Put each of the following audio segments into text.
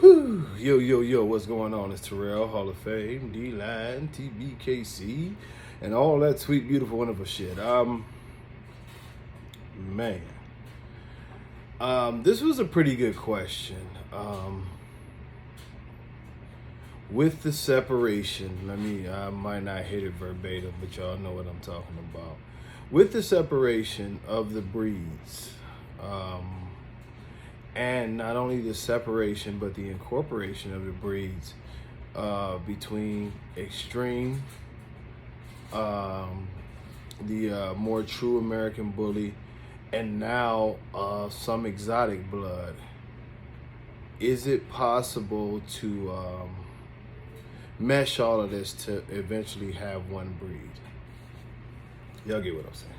Whew. Yo, what's going on? It's Terrell, Hall of Fame, D-Line, tbkc, and all that sweet, beautiful, wonderful shit. Man. This was a pretty good question. With the separation, I might not hit it verbatim, but y'all know what I'm talking about. With the separation of the breeds, and not only the separation, but the incorporation of the breeds between extreme, the more true American bully, and now some exotic blood. Is it possible to mesh all of this to eventually have one breed? Y'all get what I'm saying?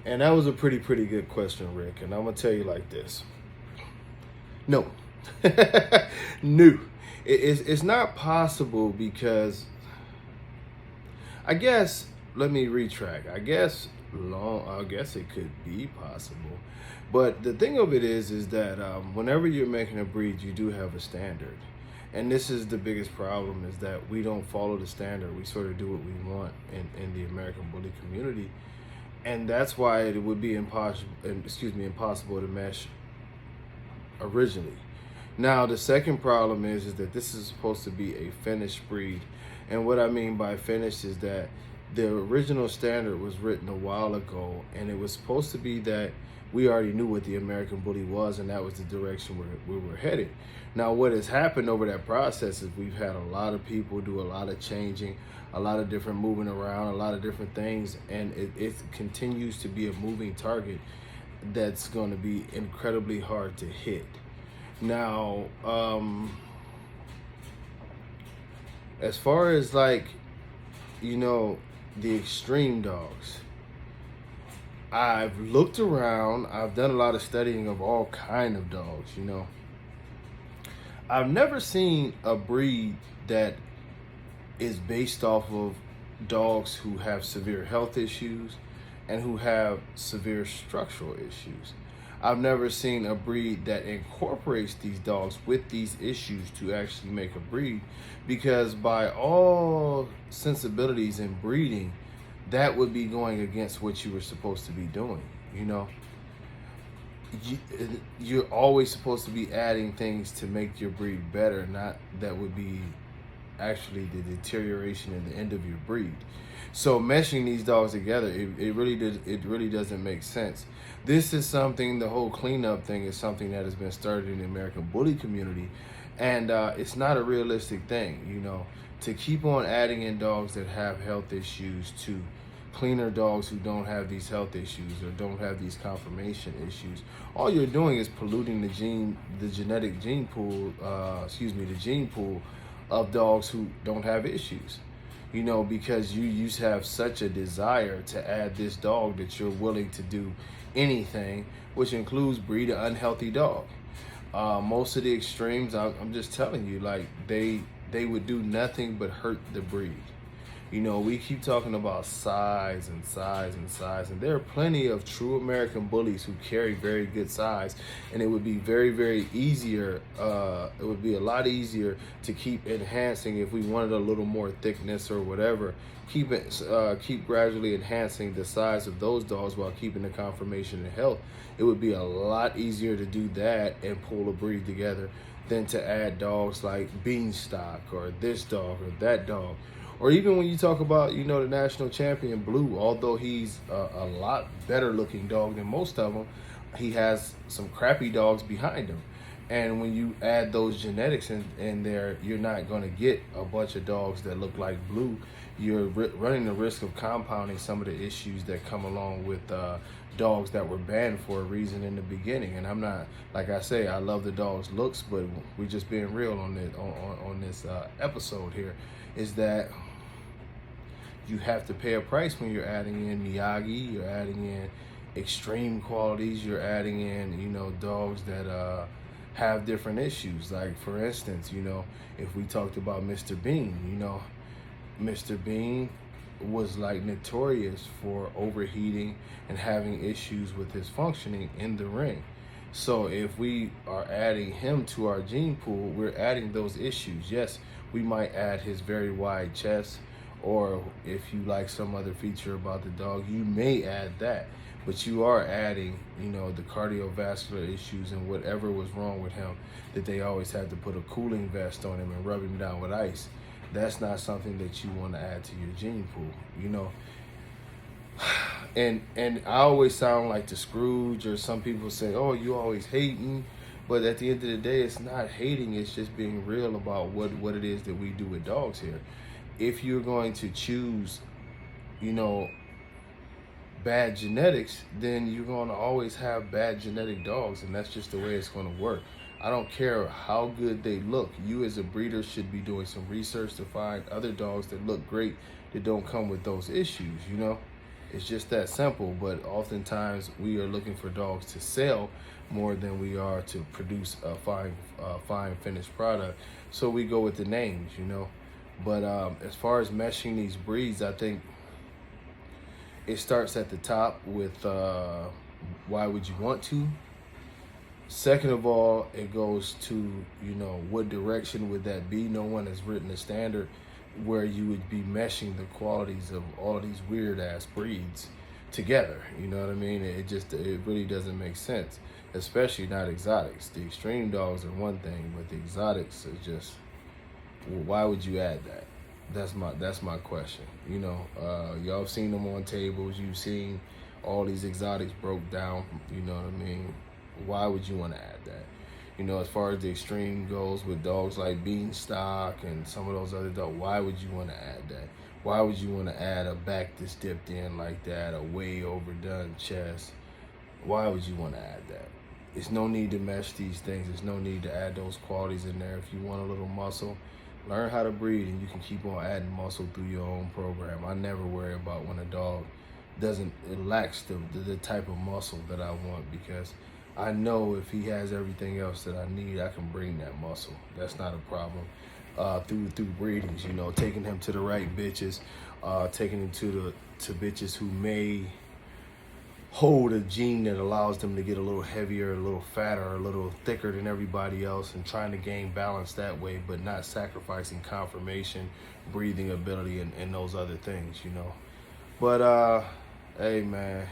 And that was a pretty good question, Rick. And I'm gonna tell you like this. No. No. It's not possible because I guess, let me retract. I guess it could be possible. But the thing of it is that whenever you're making a breed, you do have a standard. And this is the biggest problem, is that we don't follow the standard. We sort of do what we want in the American bully community. And that's why it would be impossible to mesh originally. Now, the second problem is that this is supposed to be a finished breed. And what I mean by finished is that the original standard was written a while ago, and it was supposed to be that we already knew what the American bully was, and that was the direction we were headed. Now, what has happened over that process is we've had a lot of people do a lot of changing, a lot of different moving around, a lot of different things, and it continues to be a moving target that's going to be incredibly hard to hit. Now, as far as the extreme dogs, I've looked around, I've done a lot of studying of all kind of dogs, I've never seen a breed that is based off of dogs who have severe health issues and who have severe structural issues. I've never seen a breed that incorporates these dogs with these issues to actually make a breed, because by all sensibilities in breeding, that would be going against what you were supposed to be doing. You're always supposed to be adding things to make your breed better, not that would be actually the deterioration in the end of your breed. So meshing these dogs together, it really doesn't make sense. This is something, the whole cleanup thing is something that has been started in the American bully community, and it's not a realistic thing, to keep on adding in dogs that have health issues to cleaner dogs who don't have these health issues or don't have these conformation issues. All you're doing is polluting the gene pool of dogs who don't have issues. Because you have such a desire to add this dog that you're willing to do anything, which includes breed an unhealthy dog. Most of the extremes, I'm just telling you, they would do nothing but hurt the breed. We keep talking about size, and there are plenty of true American bullies who carry very good size, and it would be very easier. It would be a lot easier to keep enhancing if we wanted a little more thickness or whatever. Keep gradually enhancing the size of those dogs while keeping the conformation and health. It would be a lot easier to do that and pull a breed together than to add dogs like Beanstalk or this dog or that dog. Or even when you talk about, the national champion Blue, although he's a lot better looking dog than most of them, he has some crappy dogs behind him. And when you add those genetics in there, you're not going to get a bunch of dogs that look like Blue. You're running the risk of compounding some of the issues that come along with dogs that were banned for a reason in the beginning. And I'm not, like I say, I love the dog's looks, but we're just being real on this episode here, is that you have to pay a price when you're adding in Miyagi, you're adding in extreme qualities, you're adding in, dogs that have different issues. Like, for instance, if we talked about Mr. Bean, Mr. Bean was notorious for overheating and having issues with his functioning in the ring. So if we are adding him to our gene pool, we're adding those issues. Yes, we might add his very wide chest, or if you like some other feature about the dog, you may add that. But you are adding, the cardiovascular issues and whatever was wrong with him, that they always had to put a cooling vest on him and rub him down with ice. That's not something that you want to add to your gene pool. And I always sound like the Scrooge, or some people say, "Oh, you always hating," but at the end of the day, it's not hating. It's just being real about what it is that we do with dogs here. If you're going to choose, you know, bad genetics, then you're going to always have bad genetic dogs, and that's just the way it's going to work. I don't care how good they look. You as a breeder should be doing some research to find other dogs that look great that don't come with those issues. It's just that simple. But oftentimes we are looking for dogs to sell more than we are to produce a fine finished product. So we go with the names. But as far as meshing these breeds, I think it starts at the top with why would you want to? Second of all, it goes to, what direction would that be? No one has written a standard where you would be meshing the qualities of all of these weird ass breeds together. You know what I mean? It really doesn't make sense, especially not exotics. The extreme dogs are one thing, but the exotics are just, why would you add that? That's my question. Y'all have seen them on tables. You've seen all these exotics broke down. You know what I mean? Why would you want to add that? As far as the extreme goes with dogs like Beanstalk and some of those other dogs, why would you want to add that? Why would you want to add a back that's dipped in like that, a way overdone chest? Why would you want to add that? There's no need to mesh these things. There's no need to add those qualities in there. If you want a little muscle, learn how to breed, and you can keep on adding muscle through your own program. I never worry about when a dog it lacks the type of muscle that I want, because I know if he has everything else that I need, I can bring that muscle. That's not a problem. Through breedings, taking him to the right bitches, taking him to bitches who may hold a gene that allows them to get a little heavier, a little fatter, a little thicker than everybody else, and trying to gain balance that way, but not sacrificing conformation, breathing ability, and those other things. But hey man,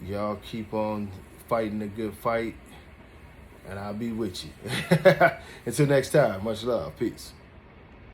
y'all keep on fighting a good fight, and I'll be with you. Until next time, much love. Peace.